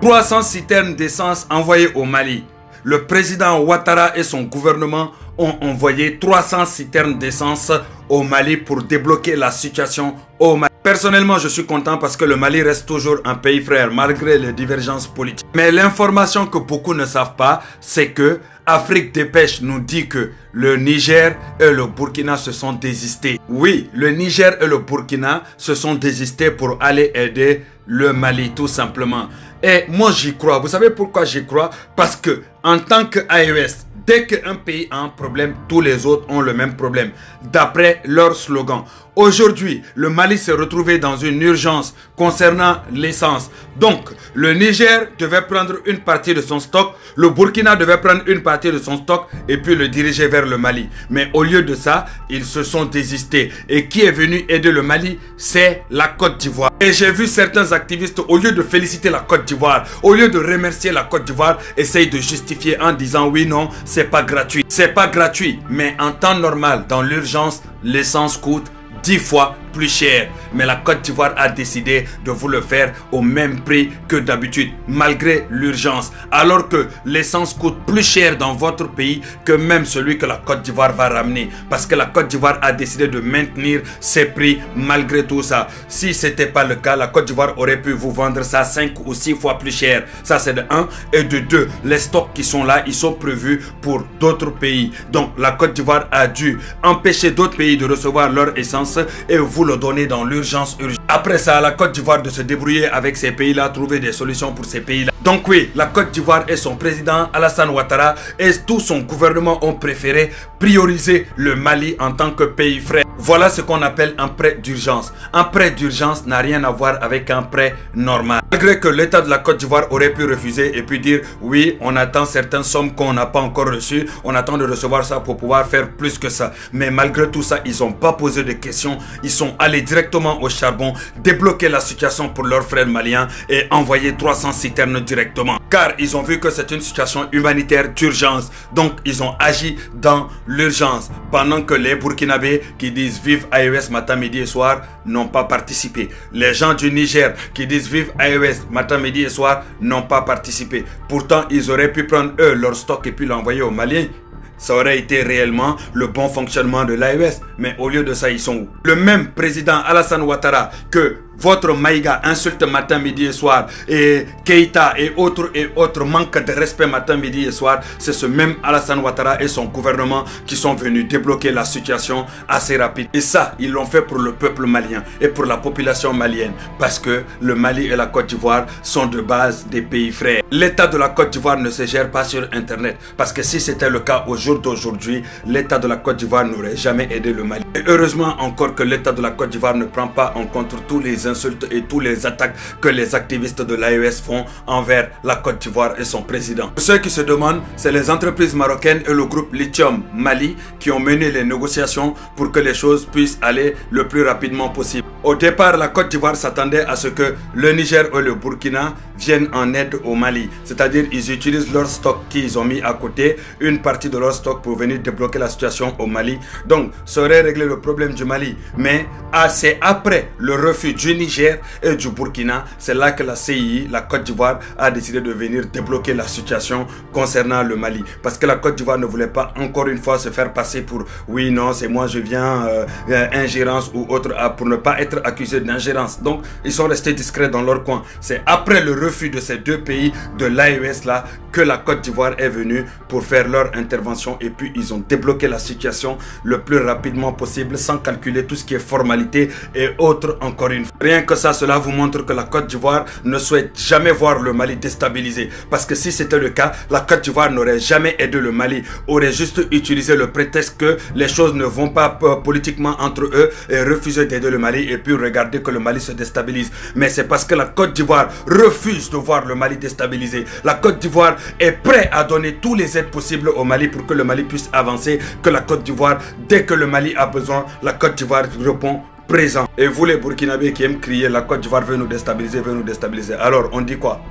300 citernes d'essence envoyées au Mali. Le président Ouattara et son gouvernement ont envoyé 300 citernes d'essence au Mali pour débloquer la situation au Mali. Personnellement, je suis content parce que le Mali reste toujours un pays frère malgré les divergences politiques. Mais l'information que beaucoup ne savent pas, c'est que Afrique Dépêche nous dit que le Niger et le Burkina se sont désistés. Oui, le Niger et le Burkina se sont désistés pour aller aider le Mali tout simplement. Et moi j'y crois. Vous savez pourquoi j'y crois? Parce que en tant qu'AES, dès qu'un pays a un problème, tous les autres ont le même problème. D'après leur slogan. Aujourd'hui, le Mali s'est retrouvé dans une urgence concernant l'essence. Donc, le Niger devait prendre une partie de son stock, le Burkina devait prendre une partie de son stock et puis le diriger vers le Mali. Mais au lieu de ça, ils se sont désistés. Et qui est venu aider le Mali? C'est la Côte d'Ivoire. Et j'ai vu certains activistes, au lieu de féliciter la Côte d'Ivoire, au lieu de remercier la Côte d'Ivoire, essayent de justifier en disant oui, non, c'est pas gratuit. C'est pas gratuit, mais en temps normal, dans l'urgence, l'essence coûte 10 fois plus cher. Mais la Côte d'Ivoire a décidé de vous le faire au même prix que d'habitude, malgré l'urgence. Alors que l'essence coûte plus cher dans votre pays que même celui que la Côte d'Ivoire va ramener. Parce que la Côte d'Ivoire a décidé de maintenir ses prix malgré tout ça. Si ce n'était pas le cas, la Côte d'Ivoire aurait pu vous vendre ça 5 ou 6 fois plus cher. Ça c'est de 1. Et de 2, les stocks qui sont là, ils sont prévus pour d'autres pays. Donc la Côte d'Ivoire a dû empêcher d'autres pays de recevoir leur essence et vous le donner dans l'urgence. Après ça, la Côte d'Ivoire de se débrouiller avec ces pays-là, trouver des solutions pour ces pays-là. Donc oui, la Côte d'Ivoire et son président Alassane Ouattara et tout son gouvernement ont préféré prioriser le Mali en tant que pays frère. Voilà ce qu'on appelle un prêt d'urgence. Un prêt d'urgence n'a rien à voir avec un prêt normal. Malgré que l'État de la Côte d'Ivoire aurait pu refuser et puis dire oui, on attend certaines sommes qu'on n'a pas encore reçues, on attend de recevoir ça pour pouvoir faire plus que ça. Mais malgré tout ça, ils n'ont pas posé de questions, ils sont allés directement au charbon, débloquer la situation pour leurs frères maliens et envoyer 300 citernes directement. Car ils ont vu que c'est une situation humanitaire d'urgence. Donc ils ont agi dans l'urgence. Pendant que les Burkinabés qui disent vive AES matin, midi et soir n'ont pas participé. Les gens du Niger qui disent vive AES matin, midi et soir n'ont pas participé. Pourtant ils auraient pu prendre eux leur stock et puis l'envoyer aux Maliens. Ça aurait été réellement le bon fonctionnement de l'AES. Mais au lieu de ça, ils sont où? Le même président Alassane Ouattara que votre Maïga insulte matin, midi et soir, et Keïta et autres manquent de respect matin, midi et soir, c'est ce même Alassane Ouattara et son gouvernement qui sont venus débloquer la situation assez rapide. Et ça, ils l'ont fait pour le peuple malien et pour la population malienne, parce que le Mali et la Côte d'Ivoire sont de base des pays frères. L'État de la Côte d'Ivoire ne se gère pas sur Internet, parce que si c'était le cas au jour d'aujourd'hui, l'État de la Côte d'Ivoire n'aurait jamais aidé le Mali. Et heureusement encore que l'État de la Côte d'Ivoire ne prend pas en compte tous les insultes et tous les attaques que les activistes de l'AES font envers la Côte d'Ivoire et son président. Pour ceux qui se demandent, c'est les entreprises marocaines et le groupe Lithium Mali qui ont mené les négociations pour que les choses puissent aller le plus rapidement possible. Au départ, la Côte d'Ivoire s'attendait à ce que le Niger et le Burkina viennent en aide au Mali. C'est-à-dire ils utilisent leur stock qu'ils ont mis à côté, une partie de leur stock pour venir débloquer la situation au Mali. Donc, ça aurait réglé le problème du Mali. Mais c'est après le refus du Niger et du Burkina, c'est là que la CII, la Côte d'Ivoire, a décidé de venir débloquer la situation concernant le Mali. Parce que la Côte d'Ivoire ne voulait pas encore une fois se faire passer pour oui, non, c'est moi, je viens, ingérence ou autre, pour ne pas être accusé d'ingérence. Donc, ils sont restés discrets dans leur coin. C'est après le refus de ces deux pays de l'AES là que la Côte d'Ivoire est venue pour faire leur intervention et puis ils ont débloqué la situation le plus rapidement possible sans calculer tout ce qui est formalité et autres encore une fois. Rien que ça, cela vous montre que la Côte d'Ivoire ne souhaite jamais voir le Mali déstabilisé. Parce que si c'était le cas, la Côte d'Ivoire n'aurait jamais aidé le Mali, aurait juste utilisé le prétexte que les choses ne vont pas politiquement entre eux et refuser d'aider le Mali et puis regarder que le Mali se déstabilise. Mais c'est parce que la Côte d'Ivoire refuse de voir le Mali déstabilisé. La Côte d'Ivoire est prête à donner tous les aides possibles au Mali pour que le Mali puisse avancer, que la Côte d'Ivoire, dès que le Mali a besoin, la Côte d'Ivoire répond présent. Et vous les Burkinabés qui aiment crier la Côte d'Ivoire veut nous déstabiliser, veut nous déstabiliser. Alors on dit quoi?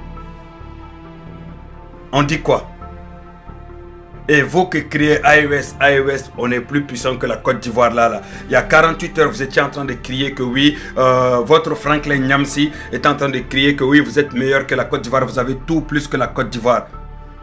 On dit quoi? Et vous qui criez AES, on est plus puissant que la Côte d'Ivoire là. Il y a 48 heures, vous étiez en train de crier que oui, votre Franklin Nyamsi est en train de crier que oui, vous êtes meilleur que la Côte d'Ivoire, vous avez tout plus que la Côte d'Ivoire.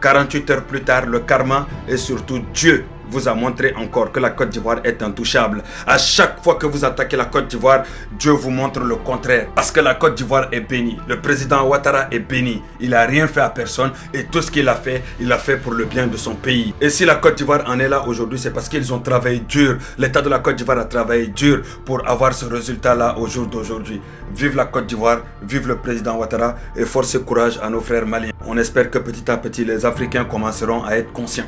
48 heures plus tard, le karma et surtout Dieu vous a montré encore que la Côte d'Ivoire est intouchable. À chaque fois que vous attaquez la Côte d'Ivoire, Dieu vous montre le contraire. Parce que la Côte d'Ivoire est bénie. Le président Ouattara est béni. Il n'a rien fait à personne et tout ce qu'il a fait pour le bien de son pays. Et si la Côte d'Ivoire en est là aujourd'hui, c'est parce qu'ils ont travaillé dur. L'État de la Côte d'Ivoire a travaillé dur pour avoir ce résultat-là au jour d'aujourd'hui. Vive la Côte d'Ivoire, vive le président Ouattara et force et courage à nos frères maliens. On espère que petit à petit, les Africains commenceront à être conscients.